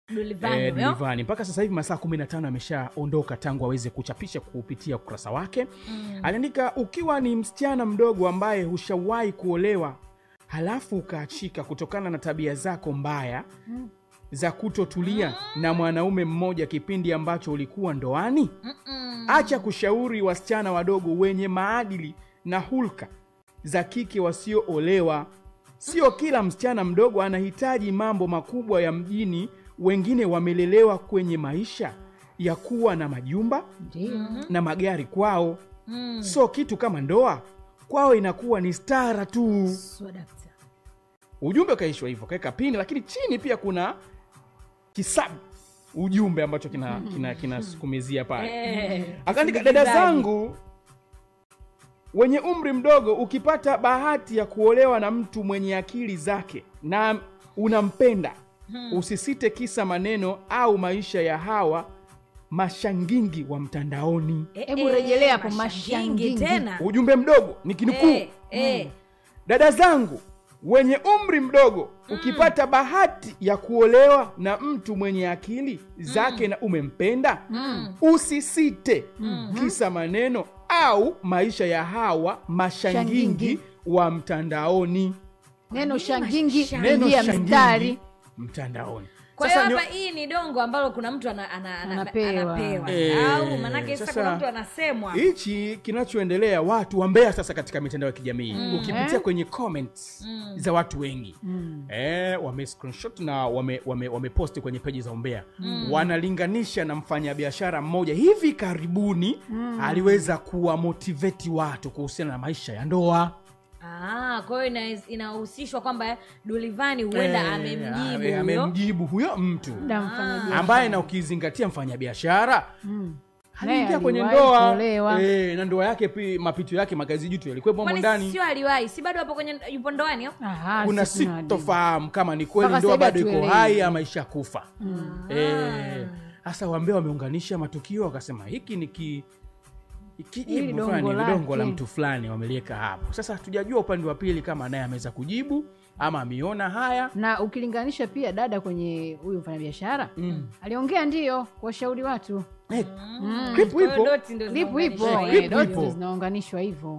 Dulivani. Mpaka sasa hivi masaa 15 ameshaondoka tangu aweze kuchapisha kupitia ukurasa wake. Aliandika, ukiwa ni msichana mdogo ambaye hushawahi kuolewa halafu ukaachika kutokana na tabia zako mbaya za kutotulia na mwanaume mmoja kipindi ambacho ulikuwa ndoani, acha kushauri wasichana wadogo wenye maadili na hulka za kike wasioolewa. Sio kila msichana mdogo anahitaji mambo makubwa ya mjini. Wengine wamelelewa kwenye maisha ya kuwa na majumba na magari kwao. So kitu kama ndoa kwao inakuwa ni stara tu. Ujumbe kaishwa hivyo, kaeka pini, lakini chini pia kuna kisabu ujumbe ambacho kinasukumizia pale. Akaandika, dada zangu wenye umri mdogo, ukipata bahati ya kuolewa na mtu mwenye akili zake na unampenda, usisite kisa maneno au maisha ya hawa mashangingi wa mtandaoni. Hebu rejelea hapo mashangingi tena. Ujumbe mdogo nikinukuu. Dada zangu wenye umri mdogo, ukipata bahati ya kuolewa na mtu mwenye akili zake na umempenda, usisite kisa maneno au maisha ya hawa mashangingi wa mtandaoni. Neno shangingi ndio mstari mtandaoni. Kwa hiyo hapa hii ni dongo ambalo kuna mtu anapewa. Au manake sasa kuna mtu anasemwa. Hichi kinachoendelea, watu wambea sasa katika mitandao ya kijamii. Ukipitia kwenye comments za watu wengi, wame screenshot na wame post kwenye page za umbea. Wanalinganisha na mfanyabiashara mmoja hivi karibuni aliweza kuwa motivate watu kuhusiana na maisha ya ndoa. Kwa hiyo inahusishwa kwamba Dulivani huenda amemjibu huyo mtu ambaye, na ukizingatia mfanyabiashara aliingia kwenye ndoa na ndoa yake mapito yake makazi jutu yalikuwa hapo ndani. Sio aliwahi, si bado hapo kwenye yupo ndoani. Kuna sitofahamu kama ni kweli ndoa bado iko hai ama ishakufa. Sasa wambea wameunganisha matukio, wakasema hiki ni kijibu fulani, dongo la mtu fulani wamelieka hapo. Sasa hatujajua upande wa pili kama naye ameweza kujibu ama ameona haya. Na ukilinganisha pia dada kwenye huyu mfanyabiashara aliongea ndio kuwashauri watu. Clip ipo. Doti zinaunganishwa hivyo.